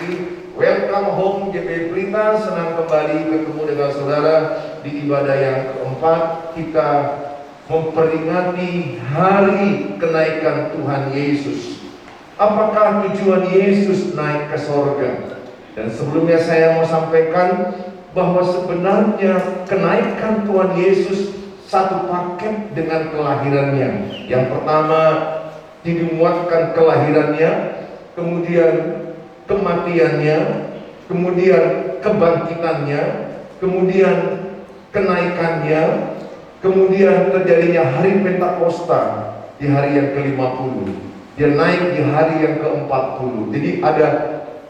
Fikri. Welcome home GP Pelita. Senang kembali ketemu dengan saudara di ibadah yang keempat. Kita memperingati hari kenaikan Tuhan Yesus. Apakah tujuan Yesus naik ke sorga? Dan sebelumnya saya mau sampaikan bahwa sebenarnya kenaikan Tuhan Yesus satu paket dengan kelahirannya. Yang pertama dimuatkan kelahirannya, kemudian kematiannya, kemudian kebangkitannya, kemudian kenaikannya, kemudian terjadinya hari Pentakosta di hari yang ke-50. Dia naik di hari yang ke-40. Jadi ada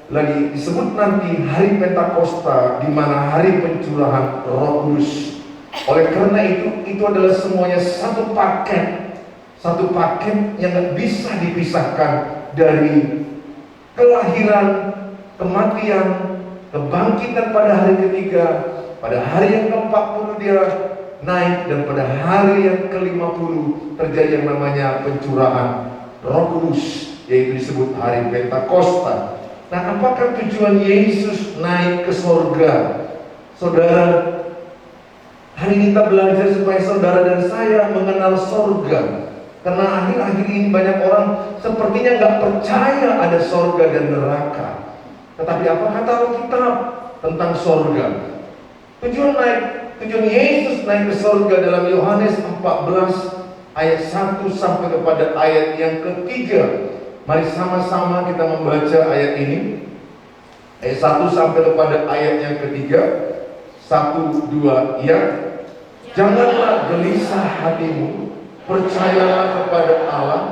lagi disebut nanti hari Pentakosta, di mana hari pencurahan Roh Kudus. Oleh karena itu adalah semuanya satu paket yang tidak bisa dipisahkan dari kelahiran, kematian, kebangkitan pada hari ketiga. Pada hari yang ke-40 dia naik, dan pada hari yang ke-50 terjadi yang namanya pencurahan Roh Kudus, yaitu disebut hari Pentakosta. Nah, apakah tujuan Yesus naik ke sorga? Saudara, hari ini kita belajar supaya saudara dan saya mengenal sorga. Karena akhir-akhir ini banyak orang sepertinya nggak percaya ada sorga dan neraka. Tetapi apa kata Alkitab tentang sorga? Tujuan Yesus naik ke sorga dalam Yohanes 14 ayat 1 sampai kepada ayat yang ketiga. Mari sama-sama kita membaca ayat ini. Ayat 1 sampai kepada ayat yang ketiga. 1, 2, ya. Janganlah gelisah hatimu. Percayalah kepada Allah,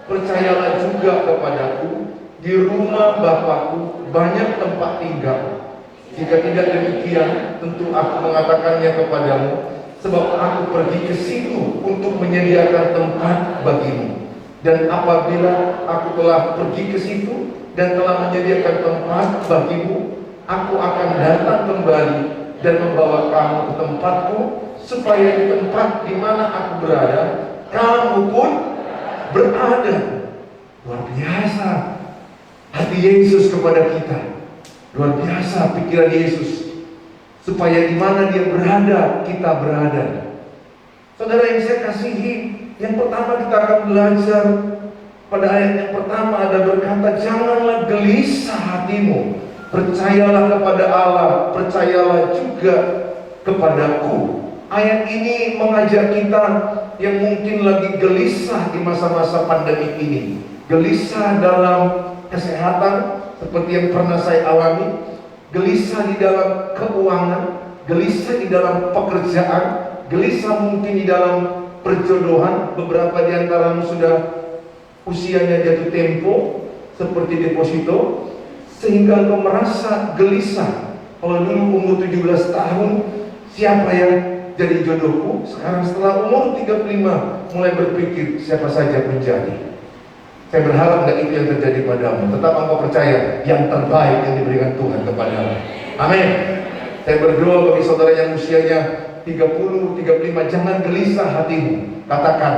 percayalah juga kepadaku. Di rumah Bapakku banyak tempat tinggal. Jika tidak demikian, tentu aku mengatakannya kepadamu, sebab aku pergi ke situ untuk menyediakan tempat bagimu. Dan apabila aku telah pergi ke situ dan telah menyediakan tempat bagimu, aku akan datang kembali dan membawa kamu ke tempatku, supaya di tempat di mana aku berada, kamu pun berada. Luar biasa hati Yesus kepada kita. Luar biasa pikiran Yesus, supaya di mana dia berada, kita berada. Saudara yang saya kasihi, yang pertama kita akan belajar pada ayat yang pertama ada berkata, janganlah gelisah hatimu, percayalah kepada Allah, percayalah juga kepadaku. Ayat ini mengajak kita yang mungkin lagi gelisah di masa-masa pandemi ini, gelisah dalam kesehatan seperti yang pernah saya alami, gelisah di dalam keuangan, gelisah di dalam pekerjaan, gelisah mungkin di dalam perjodohan. Beberapa di antaramu sudah usianya jatuh tempo seperti deposito, sehingga engkau merasa gelisah. Kalau dulu umur 17 tahun, siapa yang jadi jodohku? Sekarang setelah umur 35 mulai berpikir siapa saja menjadi. Saya berharap tidak itu yang terjadi padamu. Tetap engkau percaya yang terbaik yang diberikan Tuhan kepadamu. Amin. Saya berdoa bagi saudara yang usianya 30, 35, jangan gelisah hatimu. Katakan,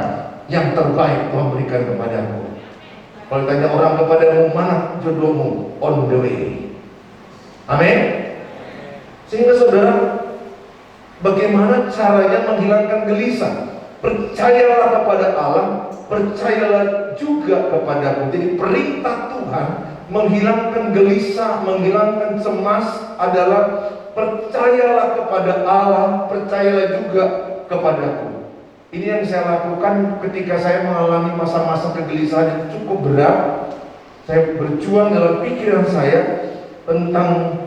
yang terbaik Tuhan berikan kepadamu. Kalau tanya orang kepadamu, mana jodohmu? On the way. Amin. Sehingga saudara, bagaimana caranya menghilangkan gelisah? Percayalah kepada Allah, percayalah juga kepadaku. Jadi perintah Tuhan menghilangkan gelisah, menghilangkan cemas adalah percayalah kepada Allah, percayalah juga kepadaku. Ini yang saya lakukan ketika saya mengalami masa-masa kegelisahan yang cukup berat. Saya berjuang dalam pikiran saya tentang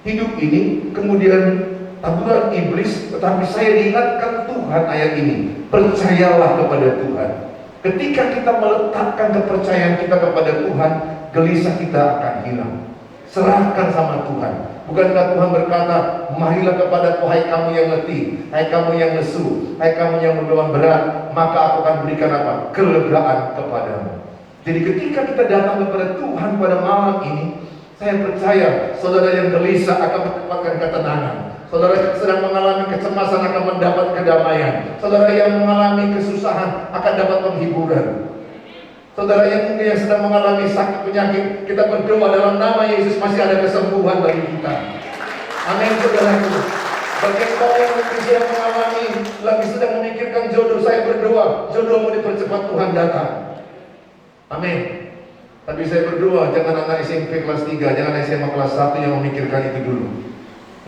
hidup ini, kemudian taburan iblis, tetapi saya diingatkan Tuhan ayat ini, percayalah kepada Tuhan. Ketika kita meletakkan kepercayaan kita kepada Tuhan, gelisah kita akan hilang. Serahkan sama Tuhan. Bukankah Tuhan berkata, marilah kepadaku hai kamu yang letih, hai kamu yang lesu, hai kamu yang berbeban berat, maka aku akan berikan apa? Kelegaan kepadamu. Jadi ketika kita datang kepada Tuhan pada malam ini, saya percaya saudara yang gelisah akan mendapatkan ketenangan. Saudara yang sedang mengalami kecemasan akan mendapat kedamaian. Saudara yang mengalami kesusahan akan dapat penghiburan. Saudara yang mungkin yang sedang mengalami sakit penyakit, kita berdoa dalam nama Yesus masih ada kesembuhan bagi kita. Amin, saudaraku. Bagi engkau yang mungkin sedang mengalami, lagi sedang memikirkan jodoh, saya berdoa, jodohmu dipercepat Tuhan datang. Amin. Tapi saya berdoa, jangan anak SMP kelas 3, jangan SMA kelas 1 yang memikirkan itu dulu.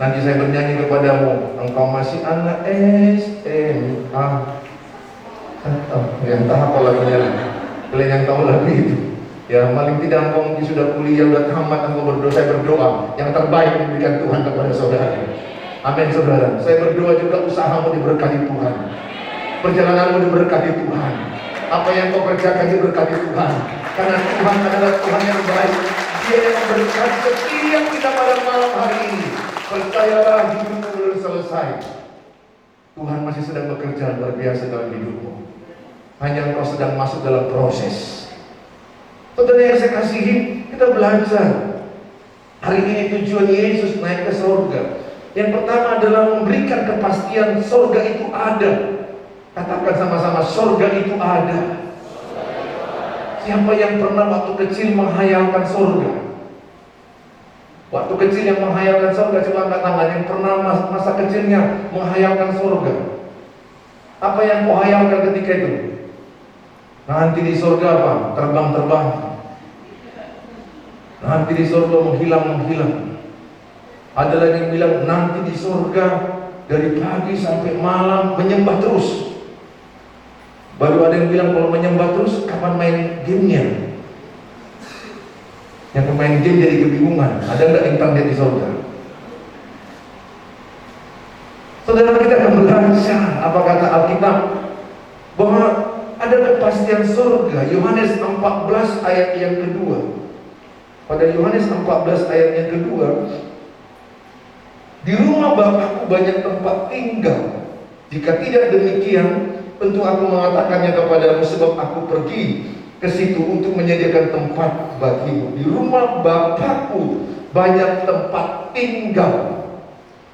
Nanti saya bernyanyi kepadamu, engkau masih anak SMA. Entah apa lagunya lagi. Kalian yang tahu lagu itu. Ya, paling tidak engkau mungkin sudah kuliah, sudah tamat, engkau berdoa. Saya berdoa yang terbaik diberikan Tuhan kepada saudara. Amin, saudara. Saya berdoa juga usahamu diberkati Tuhan, perjalananmu diberkati Tuhan, apa yang kau kerjakan diberkati Tuhan. Karena Tuhan adalah Tuhan yang baik. Dia yang memberkati setiap kita pada malam hari ini. Percayalah, hidupmu belum selesai. Tuhan masih sedang bekerja luar biasa dalam hidupmu. Hanya engkau sedang masuk dalam proses. Saudara yang saya kasihi, kita belajar. Hari ini tujuan Yesus naik ke surga. Yang pertama adalah memberikan kepastian surga itu ada. Katakan sama-sama, surga itu ada. Siapa yang pernah waktu kecil menghayalkan surga? Waktu kecil yang menghayalkan surga, coba angkat tangan. Yang pernah masa kecilnya menghayalkan surga. Apa yang kau hayalkan ketika itu? Nanti di surga apa? Terbang-terbang. Nanti di surga menghilang-menghilang. Ada lagi yang bilang nanti di surga dari pagi sampai malam menyembah terus. Baru ada yang bilang kalau menyembah terus kapan main gamenya? Yang pemain game jadi kebingungan. Ada nggak internet di surga? Saudara, kita akan belajar apa kata Alkitab bahwa ada kepastian surga. Yohanes 14 ayat yang kedua. Pada Yohanes 14 ayat yang kedua, di rumah Bapakku banyak tempat tinggal. Jika tidak demikian, tentu aku mengatakannya kepadamu, sebab aku pergi ke situ untuk menyediakan tempat bagimu. Di rumah Bapakku banyak tempat tinggal.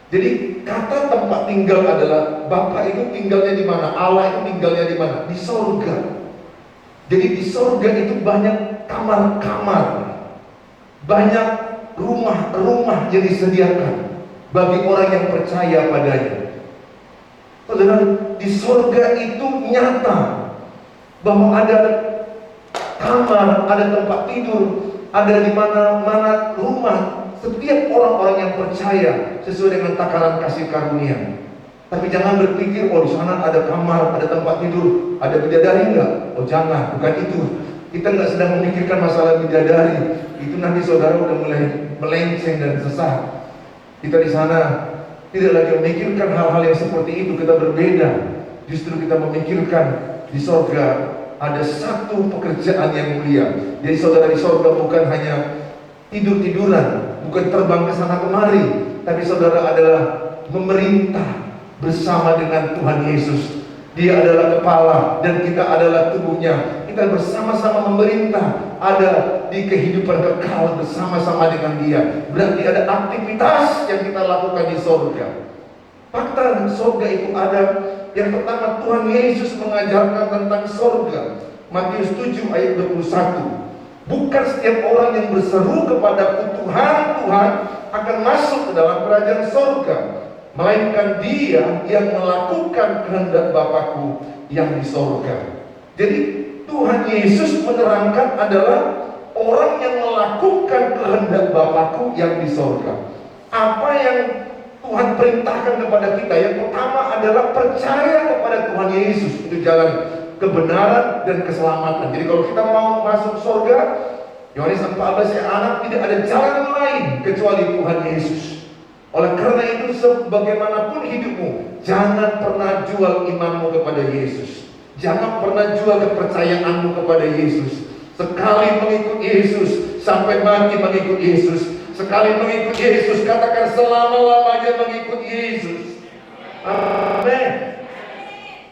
Jadi kata tempat tinggal adalah Bapa itu tinggalnya di mana? Allah itu tinggalnya di mana? Di sorga. Jadi di sorga itu banyak kamar-kamar, banyak rumah-rumah yang disediakan bagi orang yang percaya padanya. Saudara, di sorga itu nyata bahwa ada kamar, ada tempat tidur, ada di mana-mana rumah setiap orang-orang yang percaya sesuai dengan takaran kasih karunia. Tapi jangan berpikir, oh di sana ada kamar, ada tempat tidur, ada bidadari enggak? Oh jangan, bukan itu. Kita enggak sedang memikirkan masalah bidadari. Itu nanti saudara udah mulai melenceng dan sesat. Kita di sana tidak lagi memikirkan hal-hal yang seperti itu. Kita berbeda. Justru kita memikirkan di sorga ada satu pekerjaan yang mulia. Jadi saudara, di sorga bukan hanya tidur-tiduran, bukan terbang ke sana kemari, tapi saudara adalah memerintah bersama dengan Tuhan Yesus. Dia adalah kepala dan kita adalah tubuhnya. Kita bersama-sama memerintah, ada di kehidupan kekal bersama-sama dengan Dia. Berarti ada aktivitas yang kita lakukan di sorga. Fakta sorga itu ada. Yang pertama, Tuhan Yesus mengajarkan tentang sorga. Matius 7 ayat 21. Bukan setiap orang yang berseru kepadaku Tuhan, Tuhan akan masuk ke dalam kerajaan sorga, melainkan dia yang melakukan kehendak Bapakku yang di sorga. Jadi Tuhan Yesus menerangkan adalah orang yang melakukan kehendak Bapakku yang di sorga. Apa yang Tuhan perintahkan kepada kita? Yang pertama adalah percaya kepada Tuhan Yesus. Itu jalan kebenaran dan keselamatan. Jadi kalau kita mau masuk surga, Yohanes 14 ya anak, tidak ada jalan lain kecuali Tuhan Yesus. Oleh karena itu, sebagaimanapun hidupmu, jangan pernah jual imanmu kepada Yesus. Jangan pernah jual kepercayaanmu kepada Yesus. Sekali mengikut Yesus, sampai mati mengikut Yesus. Sekali mengikut Yesus, katakan selama-lamanya mengikut Yesus. Amin.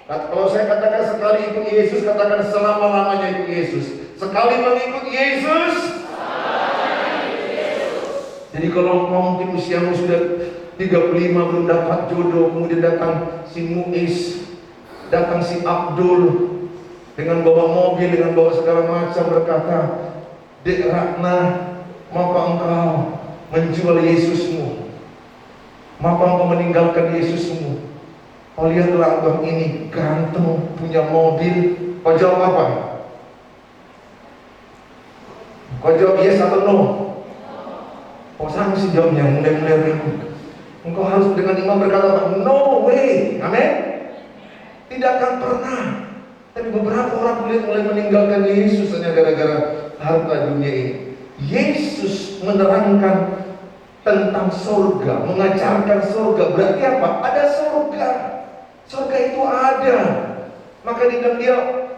Kalau saya katakan sekali ikut Yesus, katakan selama-lamanya ikut Yesus. Sekali mengikut Yesus. Jadi kalau mungkin usiamu sudah 35 belum dapat jodoh, kemudian datang si Muiz, datang si Abdul, dengan bawa mobil, dengan bawa segala macam, berkata, "Dek Ratna, maukah engkau menjual Yesusmu? Maukah engkau meninggalkan Yesusmu? Oh, lihatlah abang ini ganteng, punya mobil." Kau jawab apa? Kau jawab yes atau no? Oh, sama sih jawabnya, mulai-mulai ragu. Engkau harus dengan iman berkata, "No way." Amin. Tidak akan pernah. Tapi beberapa orang mulai meninggalkan Yesus hanya gara-gara harta dunia ini. Yesus menerangkan tentang surga, mengajarkan surga. Berarti apa? Ada surga. Surga itu ada. Maka dia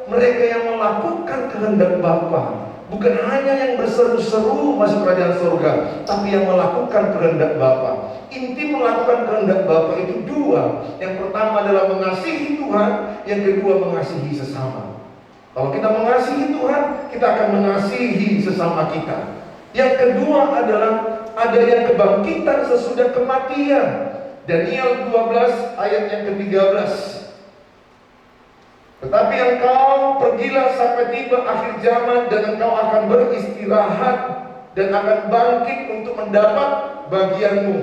mereka yang melakukan kehendak Bapa, bukan hanya yang berseru-seru masuk kerajaan surga, tapi yang melakukan kehendak Bapa. Inti melakukan kehendak Bapa itu dua. Yang pertama adalah mengasihi Tuhan, yang kedua mengasihi sesama. Kalau kita mengasihi Tuhan, kita akan mengasihi sesama kita. Yang kedua adalah adanya kebangkitan sesudah kematian. Daniel 12 ayat yang ke-13. Tetapi engkau pergilah sampai tiba akhir zaman, dan engkau akan beristirahat dan akan bangkit untuk mendapat bagianmu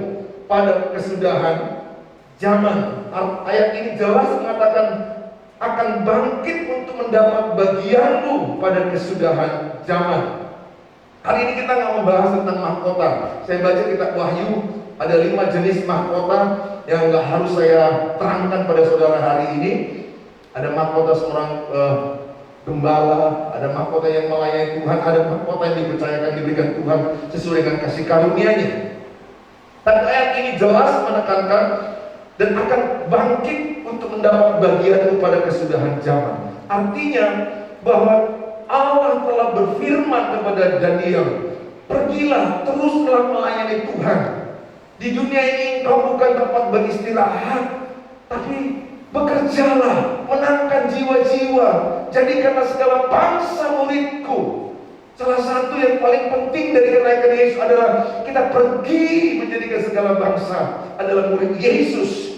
pada kesudahan zaman. Ayat ini jelas mengatakan akan bangkit untuk mendapat bagianmu pada kesudahan zaman. Hari ini kita nggak membahas tentang mahkota. Saya baca kitab Wahyu, ada 5 jenis mahkota yang nggak harus saya terangkan pada saudara hari ini. Ada mahkota seorang gembala, ada mahkota yang melayani Tuhan, ada mahkota yang dipercayakan diberikan Tuhan sesuai dengan kasih karunia-Nya. Tapi ayat ini jelas menekankan dan akan bangkit untuk mendapat bagianmu pada kesudahan zaman. Artinya bahwa Allah telah berfirman kepada Daniel, "Pergilah, teruslah melayani Tuhan. Di dunia ini engkau bukan tempat beristirahat, tapi bekerjalah, menangkan jiwa-jiwa, jadikanlah segala bangsa muridku." Salah satu yang paling penting dari kenaikan Yesus adalah kita pergi menjadikan segala bangsa adalah murid Yesus.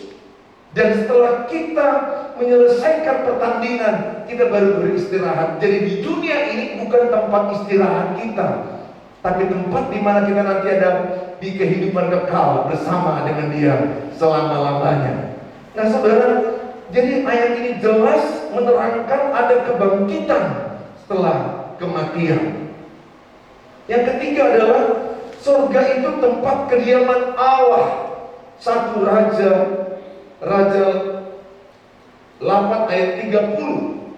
Dan setelah kita menyelesaikan pertandingan, kita baru beristirahat. Jadi di dunia ini bukan tempat istirahat kita, tapi tempat di mana kita nanti ada di kehidupan kekal bersama dengan Dia selama-lamanya. Nah saudara, jadi ayat ini jelas menerangkan ada kebangkitan setelah kematian. Yang ketiga adalah surga itu tempat kediaman Allah. 1 Raja 8 ayat 30.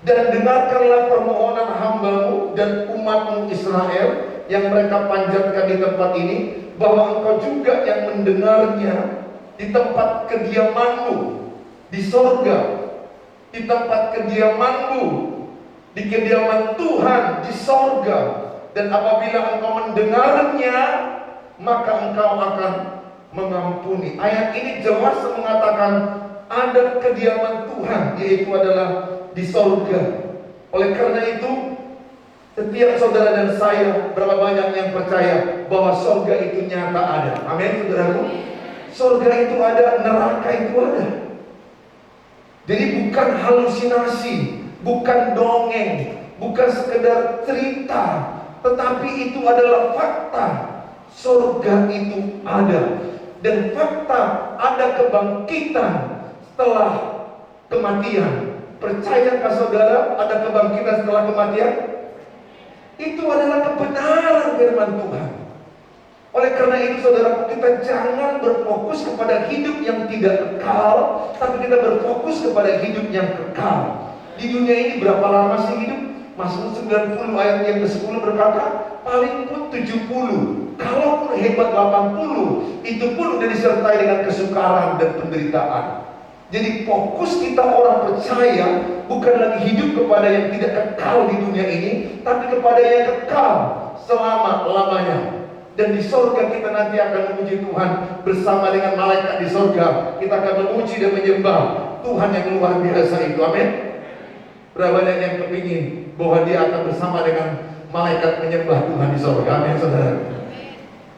"Dan dengarkanlah permohonan hamba-Mu dan umat-Mu Israel yang mereka panjatkan di tempat ini, bahwa Engkau juga yang mendengarnya di tempat kediaman-Mu di sorga, di tempat kediaman-Mu, di kediaman Tuhan di sorga. Dan apabila Engkau mendengarnya, maka Engkau akan mengampuni." Ayat ini jelas mengatakan ada kediaman Tuhan, yaitu adalah di sorga. Oleh karena itu, setiap saudara dan saya, berapa banyak yang percaya bahwa sorga itu nyata ada. Amin, saudaraku. Sorga itu ada, neraka itu ada. Jadi bukan halusinasi, bukan dongeng, bukan sekedar cerita, tetapi itu adalah fakta. Sorga itu ada. Dan fakta ada kebangkitan setelah kematian. Percayakah saudara ada kebangkitan setelah kematian? Itu adalah kebenaran firman Tuhan. Oleh karena itu saudara, kita jangan berfokus kepada hidup yang tidak kekal, tapi kita berfokus kepada hidup yang kekal. Di dunia ini berapa lama sih hidup? Mazmur 90 ayat yang ke-10 berkata, paling pun 70, kalaupun hebat 80, itu pun sudah disertai dengan kesukaran dan penderitaan. Jadi fokus kita orang percaya bukan lagi hidup kepada yang tidak kekal di dunia ini, tapi kepada yang kekal selama-lamanya. Dan di sorga kita nanti akan memuji Tuhan bersama dengan malaikat di sorga. Kita akan memuji dan menyembah Tuhan yang luar biasa itu. Amin. Berapa banyak yang kepingin bahwa dia akan bersama dengan malaikat menyembah Tuhan di sorga. Amin, saudara.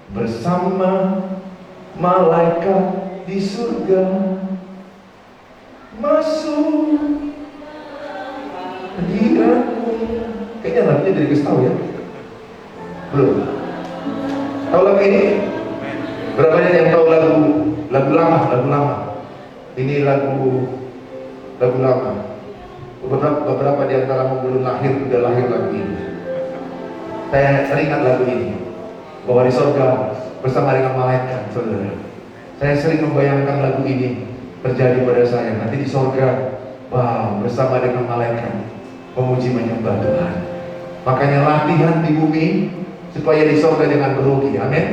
Bersama malaikat di surga, masuk Kayaknya lagunya dari Gus tahu ya? Belum? Tahu lagu ini? Berapa yang tahu lagu lama? Ini lagu lama. Beberapa di antara belum lahir, udah lahir lagu ini. Saya teringat lagu ini, bahwa di sorga bersama dengan malaikat, saudara. Saya sering membayangkan lagu ini terjadi pada saya. Nanti di sorga, wow, bersama dengan malaikat memuji menyembah Tuhan. Makanya latihan di bumi supaya di sorga jangan grogi. Amin.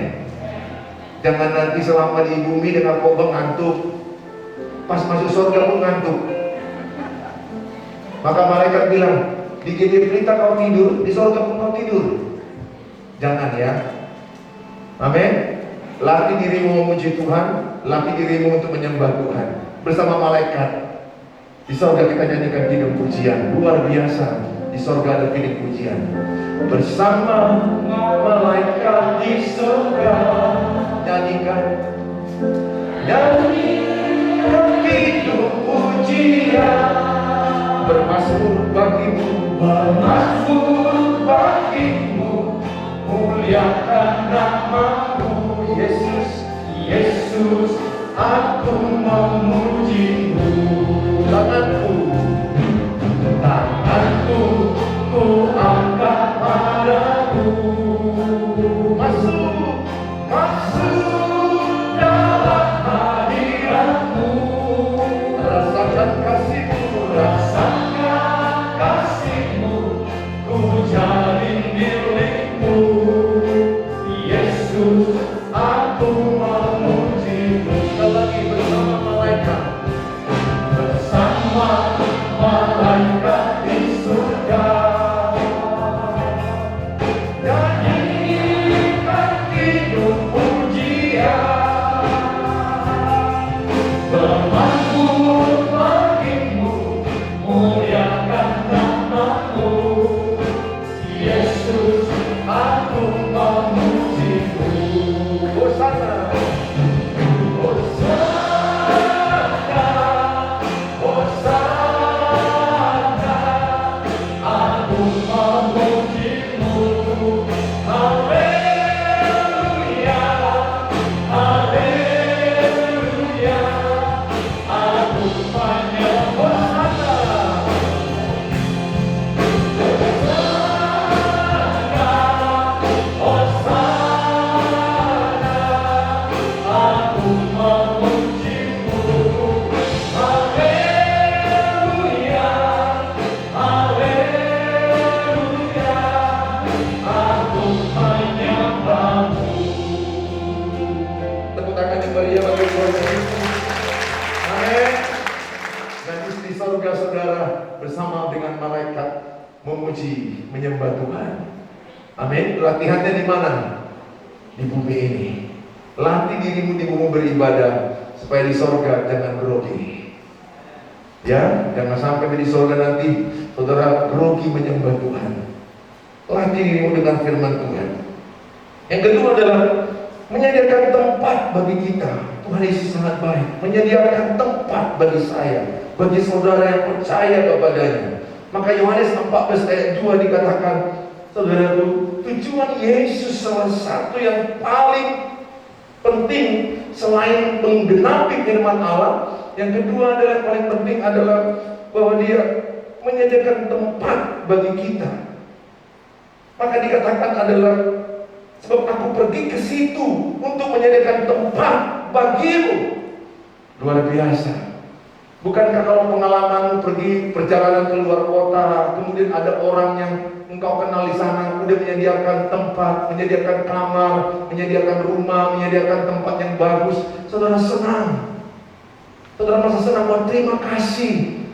Jangan nanti selama di bumi dengan khotbah ngantuk, pas masuk surga pun ngantuk. Maka malaikat bilang, di GD Pelita kau tidur, di surga pun kau tidur. Jangan ya. Amin. Latih dirimu memuji Tuhan, latih dirimu untuk menyembah Tuhan bersama malaikat. Di surga kita nyanyikan kidung pujian luar biasa. Di surga ada kidung pujian bersama malaikat di surga. Nyanyikan kidung pujian, bermasmur bagimu, muliakan namamu Yesus, Yesus, aku memujimu. Tanganku ku angkat padamu. Masuk dalam hadiratmu. Rasakan kasihmu, ku jadi milikmu. Yesus, aku memujimu. Sekali lagi bersama malaikat. Bersama malaikat di surga. Nyanyikan kidung pujian, bermasmur bagimu, muliakan namamu Yesus, aku memujimu. Hosana, Hosana, Hosana, aku memujimu. Haleluya, haleluya, aku menyembah. Tepuk tangan yang meriah bagi Tuhan Yesus. Amin. Nanti di surga saudara bersama dengan malaikat memuji, menyembah Tuhan. Amin. Latihannya di mana? Di bumi ini. Latih dirimu di bumi beribadah supaya di surga jangan grogi. Ya, jangan sampai di surga nanti saudara grogi menyembah Tuhan. Latih dirimu dengan firman Tuhan. Yang kedua adalah menyediakan tempat bagi kita. Tuhan Yesus sangat baik. Menyediakan tempat bagi saya, bagi saudara yang percaya kepadanya. Maka Yohanes 14 ayat 2 dikatakan, saudaraku, tujuan Yesus salah satu yang paling penting selain menggenapi firman Allah, yang kedua adalah yang paling penting adalah bahwa dia menyediakan tempat bagi kita. Maka dikatakan adalah, sebab aku pergi ke situ untuk menyediakan tempat bagimu. Luar biasa. Bukankah kalau pengalaman pergi perjalanan ke luar kota, kemudian ada orang yang engkau kenal di sana, kemudian menyediakan tempat, menyediakan kamar, menyediakan rumah, menyediakan tempat yang bagus, saudara senang. Saudara merasa senang, bahwa terima kasih.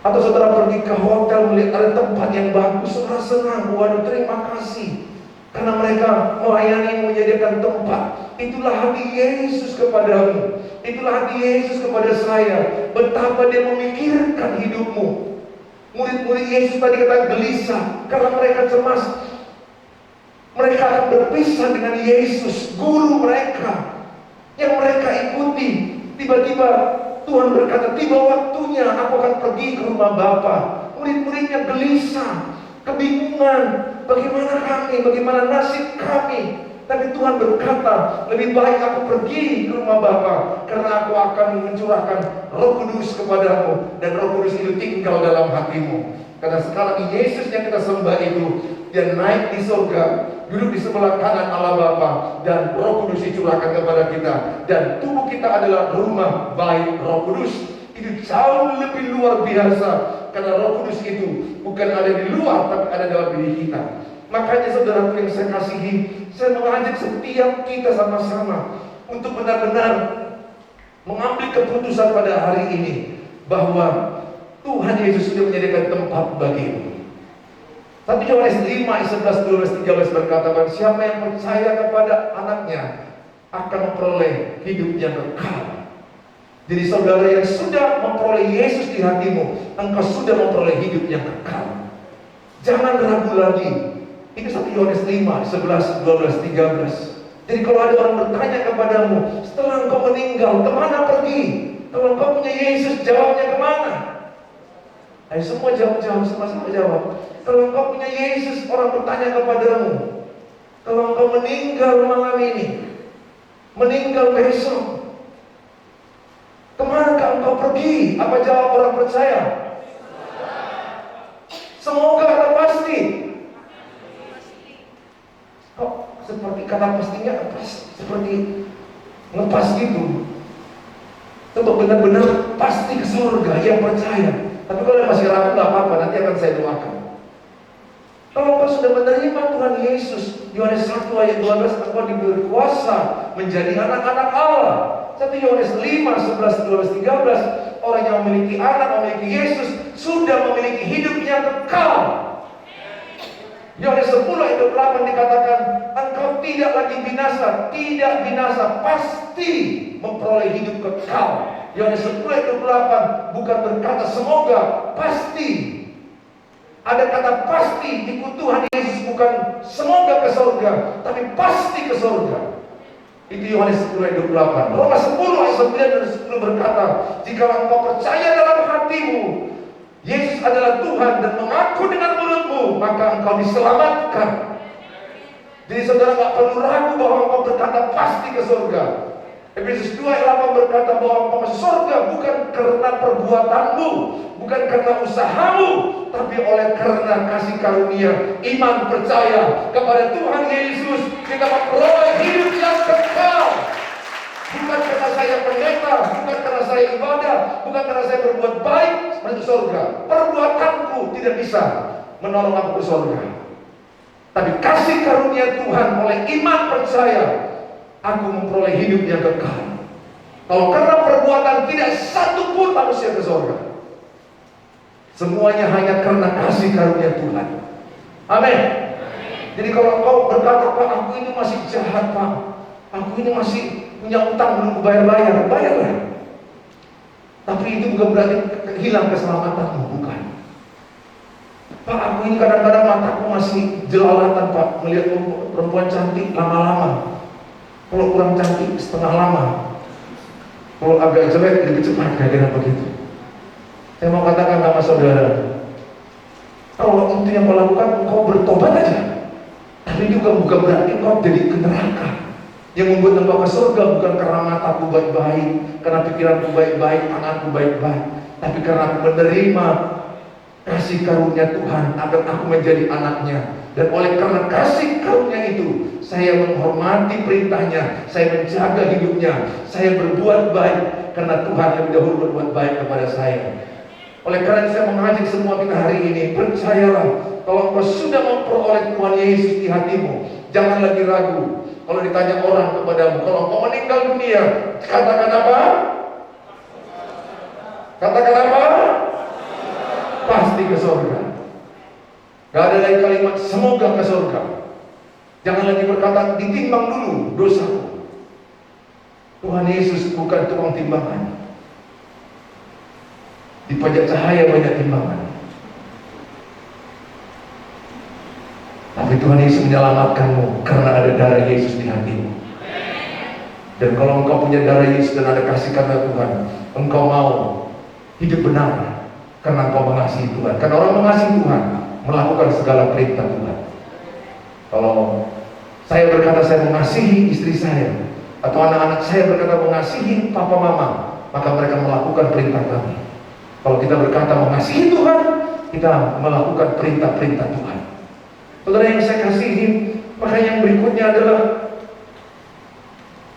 Atau saudara pergi ke hotel melihat ada tempat yang bagus, saudara senang, waduh terima kasih. Karena mereka melayani, menyediakan tempat. Itulah hati Yesus kepadamu. Itulah hati Yesus kepada saya. Betapa dia memikirkan hidupmu. Murid-murid Yesus tadi kata gelisah karena mereka cemas. Mereka akan berpisah dengan Yesus, guru mereka yang mereka ikuti. Tiba-tiba Tuhan berkata, tiba waktunya aku akan pergi ke rumah Bapa. Murid-muridnya gelisah. kebingungan, bagaimana kami, bagaimana nasib kami. Tapi Tuhan berkata, lebih baik aku pergi ke rumah Bapa, karena aku akan mencurahkan Roh Kudus kepadamu, dan Roh Kudus itu tinggal dalam hatimu. Karena sekarang Yesus yang kita sembah itu, Dia naik di surga, duduk di sebelah kanan Allah Bapa, dan Roh Kudus dicurahkan kepada kita. Dan tubuh kita adalah rumah bait Roh Kudus. Itu jauh lebih luar biasa, karena Roh Kudus itu bukan ada di luar, tapi ada dalam diri kita. Makanya saudaraku yang saya kasihi, saya mengajak setiap kita sama-sama untuk benar-benar mengambil keputusan pada hari ini, bahwa Tuhan Yesus sudah menyediakan tempat bagimu. 1 Yohanes 5, 11, 12, 13 berkata, siapa yang percaya kepada anaknya akan memperoleh hidup yang kekal. Jadi saudara yang sudah memperoleh Yesus di hatimu, engkau sudah memperoleh hidup yang kekal. Jangan ragu lagi. Itu 1 Yohanes 5, 11, 12, 13. Jadi kalau ada orang bertanya kepadamu, setelah engkau meninggal, kemana pergi? Kalau engkau punya Yesus, jawabnya kemana? Ayo semua jawab, sama-sama jawab. Kalau engkau punya Yesus, orang bertanya kepadamu, kalau engkau meninggal malam ini, meninggal besok, kemana engkau pergi? Apa jawab orang percaya? Semoga atau pasti? Kok seperti kata pastinya seperti ngepas gitu. Coba benar-benar pasti ke surga yang percaya. Tapi kalau masih ragu gak apa-apa, nanti akan saya doakan. Kalau engkau sudah menerima Tuhan Yesus, Yohanes 1 ayat 12, engkau diberi kuasa menjadi anak-anak Allah. 1 Yohanes 5, 11, 12, 13, orang yang memiliki anak, memiliki Yesus, sudah memiliki hidup yang kekal. Yohanes 10 ayat 28 dikatakan, engkau tidak lagi binasa, tidak binasa, pasti memperoleh hidup kekal. Yohanes 10 ayat 28 bukan berkata semoga, pasti. Ada kata pasti, ikut Tuhan Yesus bukan semoga ke surga, tapi pasti ke surga. Itu Yohanes 10 ayat 28. Roma 10 ayat 9 dan 10 berkata, jika engkau percaya dalam hatimu Yesus adalah Tuhan dan mengaku dengan mulutmu, maka engkau diselamatkan. Jadi saudara gak perlu ragu bahwa engkau berkata pasti ke surga. Efesus 2 ayat 8 berkata bahwa engkau masuk surga bukan karena perbuatanmu, bukan karena usahamu, tapi oleh karena kasih karunia iman percaya kepada Tuhan Yesus, kita memperoleh hidup yang kekal. Bukan karena saya pendeta, bukan karena saya ibadah, bukan karena saya berbuat baik masuk surga. Perbuatanku tidak bisa menolong aku ke surga. Tapi kasih karunia Tuhan oleh iman percaya, aku memperoleh hidup yang kekal. Kalau karena perbuatan tidak satu pun manusia ke surga. Semuanya hanya karena kasih karunia Tuhan. Amin. Jadi kalau kau berkata, Pak, aku ini masih jahat, Pak, aku ini masih punya utang belum bayar-bayar, bayarlah. Tapi itu bukan berarti hilang keselamatanmu, bukan. Pak, aku ini kadang-kadang mataku masih jelalatan, Pak, melihat perempuan cantik lama-lama. Kalau kurang cantik setengah lama, kalau agak jelek lebih cepat, kayak begitu. Saya mau katakan sama saudara, kalau itu yang kau lakukan, kau bertobat aja. Tapi juga bukan berarti kau jadi ke neraka. Yang membuat engkau ke surga bukan karena mataku baik-baik, karena pikiranku baik-baik, tanganku baik-baik, tapi karena aku menerima kasih karunia Tuhan agar aku menjadi anaknya. Dan oleh karena kasih karunia itu, saya menghormati perintahnya, saya menjaga hidupnya, saya berbuat baik karena Tuhan lebih dahulu berbuat baik kepada saya. Oleh karena saya mengajak semua kita hari ini, percayalah, kalau engkau sudah memperoleh Tuhan Yesus di hatimu, jangan lagi ragu. Kalau ditanya orang kepadamu, kalau engkau meninggal dunia, katakan apa? Katakan apa? Pasti ke surga. Gak ada lagi kalimat semoga ke surga. Jangan lagi berkata ditimbang dulu dosaku. Tuhan Yesus bukan tukang timbangan. Di pajak cahaya banyak timbangan. Tapi Tuhan Yesus menyelamatkanmu karena ada darah Yesus di hatimu. Dan kalau engkau punya darah Yesus dan ada kasih karena Tuhan, engkau mau hidup benar karena engkau mengasihi Tuhan. Karena orang mengasihi Tuhan melakukan segala perintah Tuhan. Kalau saya berkata saya mengasihi istri saya, atau anak-anak saya berkata mengasihi papa mama, maka mereka melakukan perintah kami. Kalau kita berkata mengasihi Tuhan, kita melakukan perintah-perintah Tuhan. Saudara yang saya kasihi, maka yang berikutnya adalah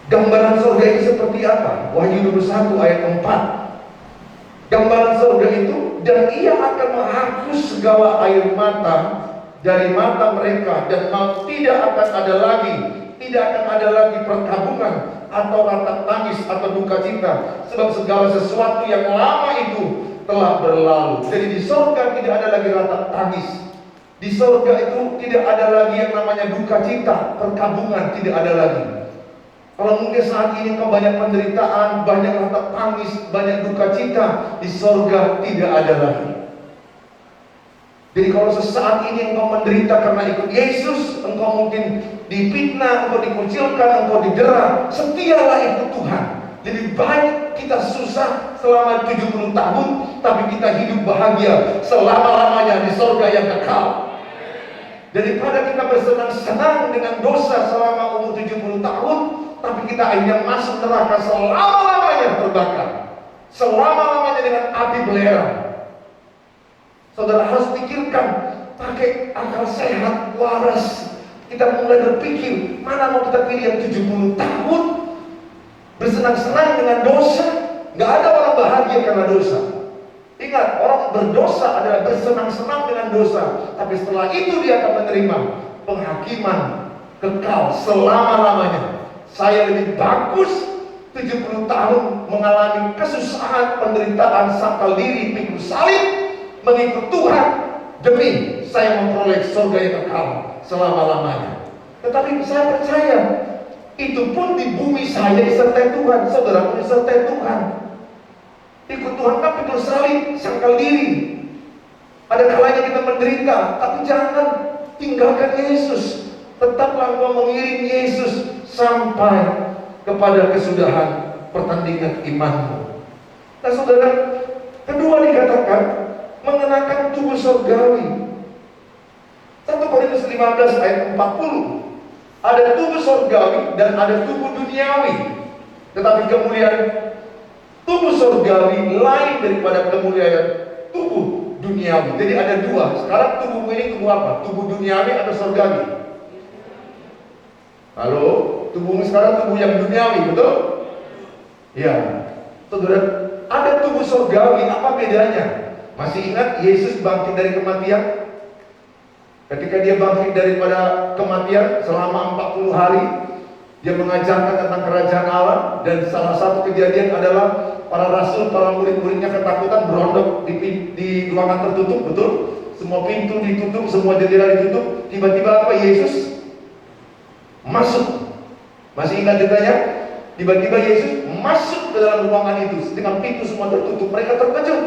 gambaran surga itu seperti apa? Wahyu 21 ayat 4. Gambaran surga itu, dan ia akan menghapus segala air mata dari mata mereka, dan maut tidak akan ada lagi. Tidak akan ada lagi perkabungan atau rata tangis atau duka cita, sebab segala sesuatu yang lama itu telah berlalu. Jadi di surga tidak ada lagi rata tangis. Di surga itu tidak ada lagi yang namanya duka cita, perkabungan tidak ada lagi. Kalau mungkin saat ini kau banyak penderitaan, banyak rata tangis, banyak duka cita, di surga tidak ada lagi. Jadi kalau sesaat ini engkau menderita karena ikut Yesus, engkau mungkin difitnah, engkau dikucilkan, engkau didera, setialah ikut Tuhan. Lebih baik kita susah selama 70 tahun, tapi kita hidup bahagia selama-lamanya di surga yang kekal. Daripada kita bersenang-senang dengan dosa selama umur 70 tahun, tapi kita akhirnya masuk neraka selama-lamanya terbakar, selama-lamanya dengan api belerang. Saudara harus pikirkan, pakai akal sehat, waras. Kita mulai berpikir, mana mau kita pilih yang 70 tahun bersenang-senang dengan dosa? Gak ada orang bahagia karena dosa. Ingat, orang berdosa adalah bersenang-senang dengan dosa, tapi setelah itu dia akan menerima penghakiman kekal selama-lamanya. Saya lebih bagus 70 tahun mengalami kesusahan, penderitaan, sakal diri, pikul salib, mengikut Tuhan, demi saya memperoleh surga yang kekal selama-lamanya. Tetapi saya percaya, itu pun di bumi saya disertai Tuhan. Saudara pun disertai Tuhan. Ikut Tuhan kan pikul salib, sangkal diri. Ada kalanya kita menderita, tapi jangan tinggalkan Yesus. Tetaplah engkau mengiring Yesus sampai kepada kesudahan pertandingan imanmu. Nah saudara, kedua dikatakan mengenakan tubuh surgawi. 1 Korintus 15 ayat 40. Ada tubuh surgawi dan ada tubuh duniawi. Tetapi kemuliaan tubuh surgawi lain daripada kemuliaan tubuh duniawi. Jadi ada dua. Sekarang tubuhmu ini tubuh apa? Tubuh duniawi atau surgawi? Halo? Tubuhmu sekarang tubuh yang duniawi, betul? Ya. Saudara, ada tubuh surgawi, apa bedanya? Masih ingat Yesus bangkit dari kematian? Ketika dia bangkit daripada kematian selama 40 hari, dia mengajarkan tentang kerajaan Allah. Dan salah satu kejadian adalah para rasul, para murid-muridnya ketakutan, berondok di ruangan tertutup, betul? Semua pintu ditutup, semua jendela ditutup. Tiba-tiba apa? Yesus masuk. Masih ingat ceritanya? Tiba-tiba Yesus masuk ke dalam ruangan itu dengan pintu semua tertutup. Mereka terkejut.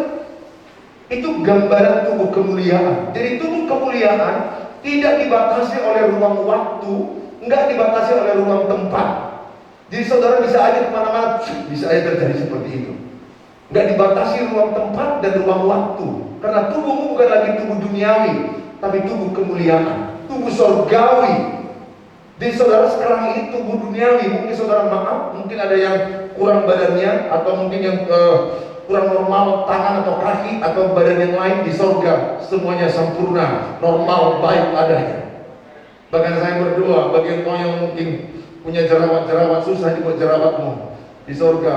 Itu gambaran tubuh kemuliaan. Jadi tubuh kemuliaan tidak dibatasi oleh ruang waktu, enggak dibatasi oleh ruang tempat. Jadi saudara bisa aja kemana-mana, bisa aja terjadi seperti itu. Enggak dibatasi ruang tempat dan ruang waktu. Karena tubuhmu bukan lagi tubuh duniawi, tapi tubuh kemuliaan, tubuh surgawi. Jadi saudara sekarang ini tubuh duniawi, mungkin saudara maaf, mungkin ada yang kurang badannya, atau mungkin yang kurang normal tangan atau kaki atau badan yang lain. Di surga semuanya sempurna, normal, baik adanya. Bahkan saya berdoa bagi engkau yang mungkin punya jerawat-jerawat, susah dibuat jerawatmu, di surga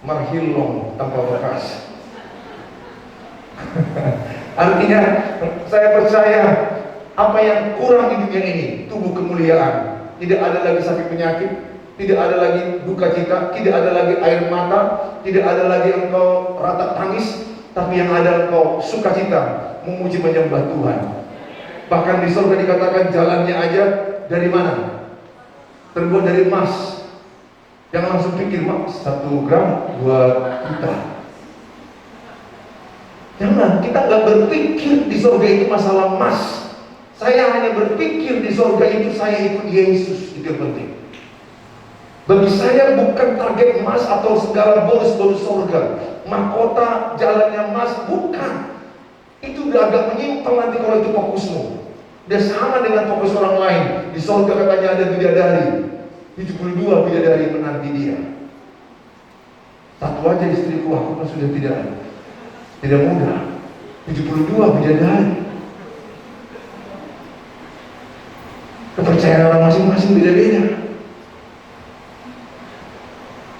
marhilong tanpa bekas. Artinya saya percaya apa yang kurang di dunia ini, tubuh kemuliaan. Tidak ada lagi sakit penyakit, tidak ada lagi duka cita, tidak ada lagi air mata, tidak ada lagi engkau rata tangis, tapi yang ada engkau sukacita, memuji menyembah Tuhan. Bahkan di surga dikatakan jalannya aja dari mana? Terbuat dari emas. Jangan langsung pikir, Mak, 1 gram 2 juta. Jangan, kita nggak berpikir di surga itu masalah emas. Saya hanya berpikir di surga itu saya ikut Yesus, itu yang penting. Bagi saya bukan target emas atau segala bonus-bonus surga, mahkota, jalannya emas, bukan. Itu udah agak menyimpang nanti kalau itu fokusmu. Dia sama dengan fokus orang lain. Di surga katanya ada bidadari, 72 bidadari menanti dia. Satu aja istriku, aku kan sudah tidak mudah. 72 bidadari. Kepercayaan orang masing-masing beda-beda.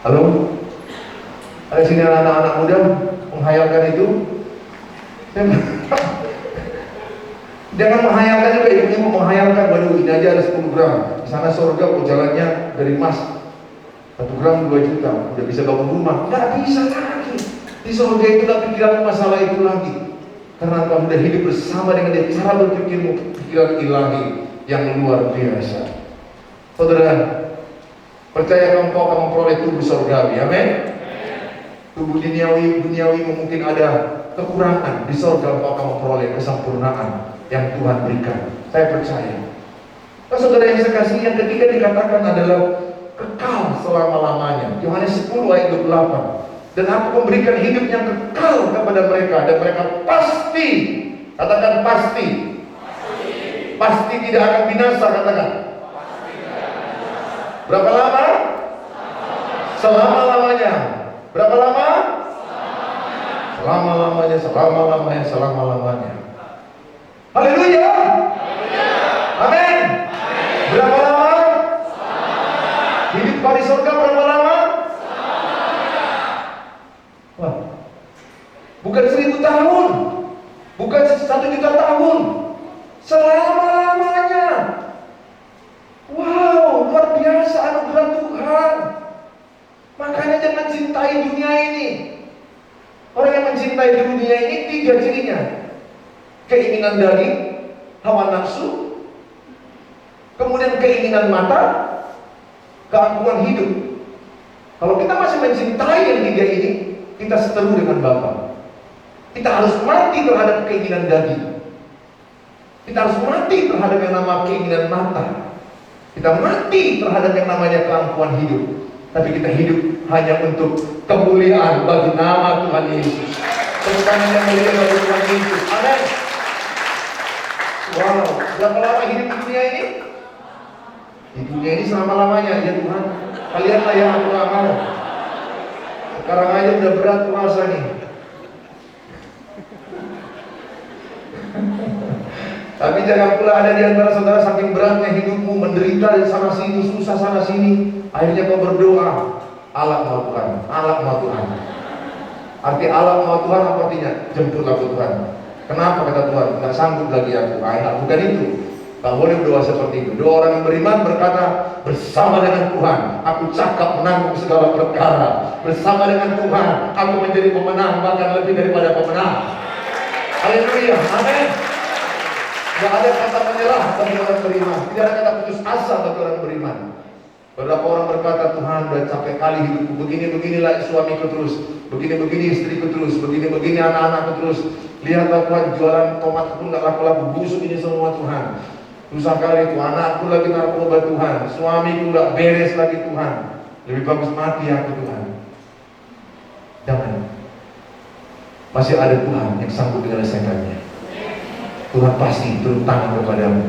Halo? Ada sini anak-anak muda menghayalkan itu? Jangan menghayalkan juga, ibu menghayalkan, waduh ini aja ada 10 gram. Di sana surga jalannya dari emas. 1 gram 2 juta, udah bisa bangun rumah. Nggak bisa lagi. Di surga itu gak pikiran masalah itu lagi. Karena kamu udah hidup bersama dengan dia. Cara berpikirmu, pikiran ilahi yang luar biasa. Saudara, percaya engkau akan memperoleh tubuh surgawi, amin? Tubuh duniawi mungkin ada kekurangan. Di surga engkau akan memperoleh kesempurnaan yang Tuhan berikan. Saya percaya. Nah, saudara yang saya kasih, yang ketiga dikatakan adalah kekal selama-lamanya. Yohanes 10 ayat 28. Dan aku memberikan hidup yang kekal kepada mereka, dan mereka pasti, katakan pasti, pasti tidak akan binasa, katakan. Berapa lama? Selama-lamanya. Berapa lama? Selama-lamanya, selama-lamanya, selama-lamanya. Haleluya. Amin. Berapa lama? Hidup di surga berapa lama? Wah, bukan 1000 tahun, bukan 1.000.000 tahun, selama-lamanya. Wow, luar biasa anugerah Tuhan. Makanya jangan cintai dunia ini. Orang yang mencintai dunia ini 3 cirinya: keinginan daging, hawa nafsu, kemudian keinginan mata, keangkuhan hidup. Kalau kita masih mencintai yang 3 ini, kita seteru dengan Bapa. Kita harus mati terhadap keinginan daging. Kita harus mati terhadap yang nama keinginan mata. Kita mati terhadap yang namanya keangkuhan hidup. Tapi kita hidup hanya untuk kemuliaan bagi nama Tuhan Yesus. Tepuk tangan yang mulia bagi Tuhan Yesus. Amin. Wow, berapa lama hidup di dunia ini? Di dunia ini selama-lamanya, ya Tuhan. Kalianlah yang aku gak mau. Sekarang aja udah berat puasa nih. Tapi jangan pula ada di antara saudara saking beratnya hidupmu, menderita di sana sini, susah sana sini, akhirnya kau berdoa, Allah mau Tuhan, Allah mau Tuhan. Arti Allah mau Tuhan apa artinya? Jemputlah Tuhan. Kenapa kata Tuhan? Nggak sanggup lagi aku. Bukan itu. Tak boleh berdoa seperti itu. Doa orang yang beriman berkata, bersama dengan Tuhan aku cakap menanggung segala perkara. Bersama dengan Tuhan aku menjadi pemenang, bahkan lebih daripada pemenang. Haleluya, amin. Tidak ada kata menyerah bagi orang beriman. Tidak ada kata putus asa bagi orang beriman. Beberapa orang berkata, Tuhan udah capek kali hidupku, begini-beginilah suamiku terus, begini-begini istriku terus, begini-begini anak-anakku terus. Lihatlah Tuhan, jualan tomat pun gak laku-laku, busuk ini semua Tuhan. Susah kali itu, anakku lagi narkoba Tuhan, suamiku gak beres lagi Tuhan. Lebih bagus mati aku Tuhan. Jangan. Masih ada Tuhan yang sanggup menyelesaikannya. Tuhan pasti turun tangan kepadamu.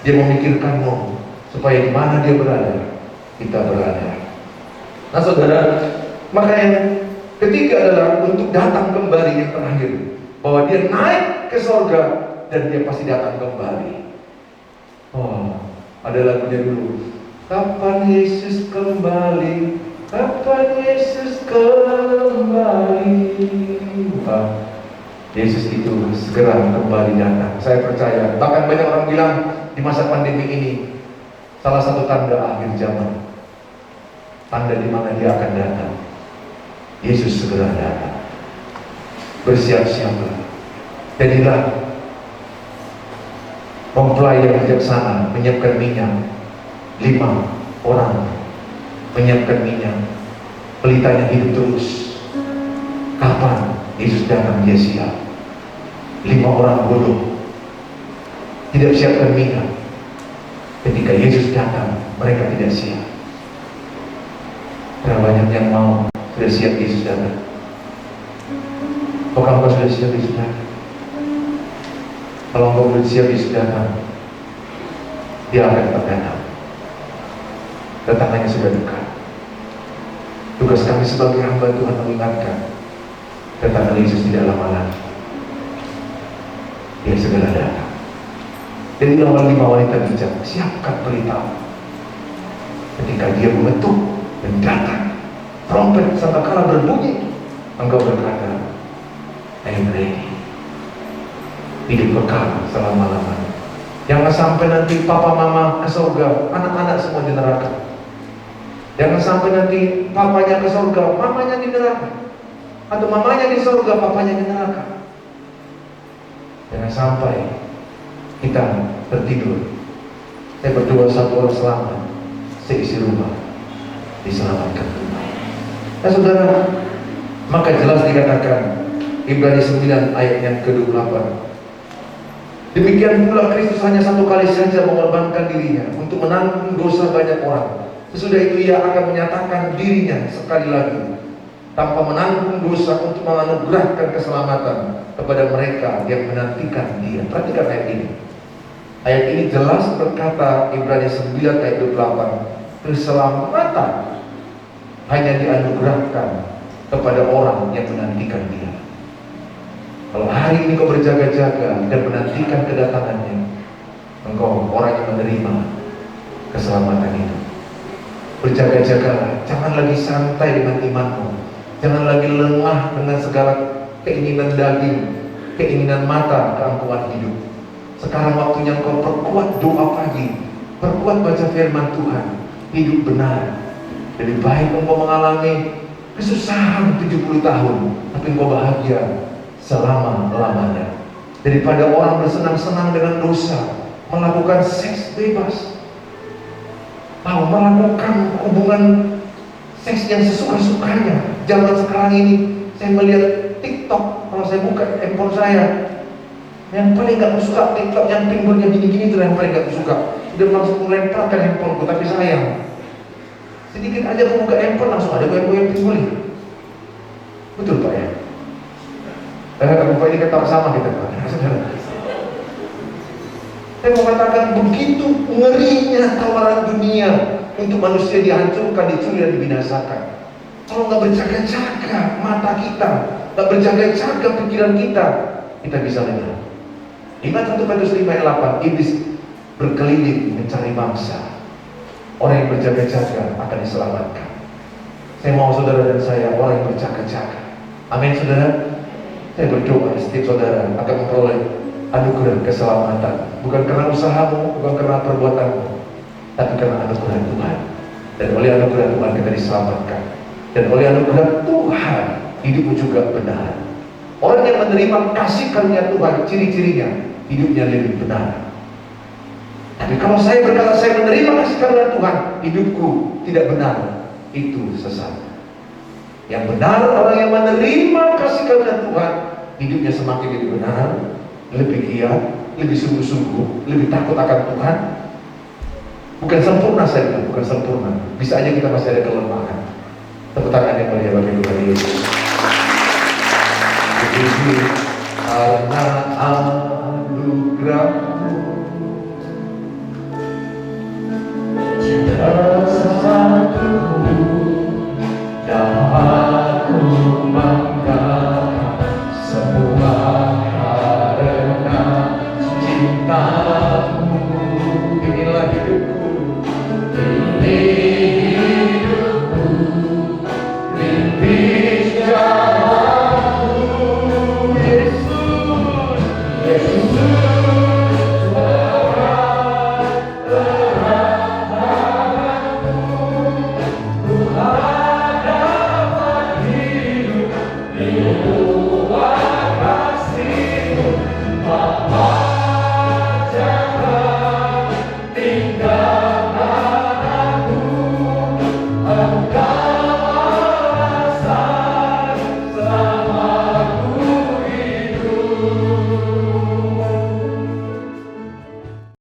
Dia memikirkanmu supaya di mana dia berada, kita berada. Nah saudara, maka yang ketiga adalah untuk datang kembali yang terakhir, bahwa dia naik ke surga dan dia pasti datang kembali. Oh, ada lagunya dulu. Kapan Yesus kembali? Kapan Yesus kembali? Yesus itu segera kembali datang. Saya percaya. Bahkan banyak orang bilang di masa pandemi ini salah satu tanda akhir zaman. Tanda di mana dia akan datang. Yesus segera datang. Bersiap-siaplah. Jadilah mempelai yang bijaksana, menyiapkan minyak. 5 orang menyiapkan minyak. Pelitanya hidup terus. Kapan Yesus datang dia siap. 5 orang bodoh tidak siapkan minyak. Ketika Yesus datang, mereka tidak siap. Berapa banyak yang mau sudah siap Yesus datang? Apakah engkau sudah siap Yesus datang? Kalau engkau belum siap Yesus datang, Dia akan tetap datang. Datangannya sudah dekat. Tugas kami sebagai hamba Tuhan mengingatkan, datangan Yesus tidak lama lagi. Dia segera datang. Jadi awal 5 wanita bijak, siapkan pelitamu. Ketika dia mengetuk dan datang, trompet sangkakala berbunyi, engkau berkata, I am ready. Hidup kekal selama-lamanya. Jangan sampai nanti papa mama ke surga, anak-anak semua di neraka. Jangan sampai nanti papanya ke surga, mamanya di neraka. Atau mamanya di surga, papanya di neraka. Jangan sampai kita tertidur. Saya berdoa satu orang selamat, seisi rumah diselamatkan. Nah saudara, maka jelas dikatakan Ibrani 9 ayat yang ke-28. Demikian pula Kristus hanya satu kali saja mengorbankan dirinya untuk menanggung dosa banyak orang. Sesudah itu Ia akan menyatakan dirinya sekali lagi tanpa menanggung dosa untuk menganugerahkan keselamatan kepada mereka yang menantikan Dia. Perhatikan ayat ini. Ayat ini jelas berkata, Ibrani 9 ayat 28, keselamatan hanya dianugerahkan kepada orang yang menantikan Dia. Kalau hari ini kau berjaga-jaga dan menantikan kedatangannya, engkau orang yang menerima keselamatan itu. Berjaga-jagalah, jangan lagi santai dengan imanmu, jangan lagi lengah dengan segala keinginan daging, keinginan mata, keangkuhan hidup. Sekarang waktunya engkau perkuat doa pagi, perkuat baca firman Tuhan, hidup benar. Lebih baik engkau mengalami kesusahan 70 tahun, tapi engkau bahagia selama-lamanya, daripada orang bersenang-senang dengan dosa, melakukan seks bebas, mau melakukan hubungan seks yang sesuka-sukanya. Zaman sekarang ini saya melihat TikTok, kalau saya buka handphone saya, yang paling gak suka TikTok yang pinggirnya gini-gini itu yang paling gak suka. Udah langsung melemparkan handphoneku, tapi sayang, sedikit aja aku buka handphone langsung ada goyang-goyang pinggir. Betul Pak ya? Karena Bapak ini ketawa sama kita Pak. Saya mau katakan begitu ngerinya tawaran dunia untuk manusia dihancurkan, dicuri dan dibinasakan. Kalau nggak berjaga-jaga mata kita, nggak berjaga-jaga pikiran kita, kita bisa lengah. Ingat 1 Petrus 5 ayat 8, iblis berkeliling mencari mangsa. Orang yang berjaga-jaga akan diselamatkan. Saya mau saudara dan saya orang yang berjaga-jaga. Amin saudara. Saya berdoa setiap saudara akan memperoleh anugerah keselamatan, bukan karena usahamu, bukan karena perbuatanmu, tapi karena anugerah Tuhan. Dan oleh anugerah Tuhan kita diselamatkan. Dan oleh anugerah Tuhan hidupmu juga benar. Orang yang menerima kasih karunia Tuhan, ciri-cirinya hidupnya lebih benar. Tapi kalau saya berkata saya menerima kasih karunia Tuhan, hidupku tidak benar, itu sesat. Yang benar orang yang menerima kasih karunia Tuhan, hidupnya semakin lebih benar, lebih giat, lebih sungguh-sungguh, lebih takut akan Tuhan. Bukan sempurna saja, bukan sempurna. Bisa aja kita masih ada kelemahan. Tepuk tangan yang mulia bagi Tuhan Yesus. Puji karena anugerah-Mu, satu dapat ku banggakan, semua karena cinta-Mu. Inilah hidupku, ini hidupku, rintis jalanku. Yesus, Yesus, terang harapanku. Ku dapat hidup di luar kasih-Mu, Bapa.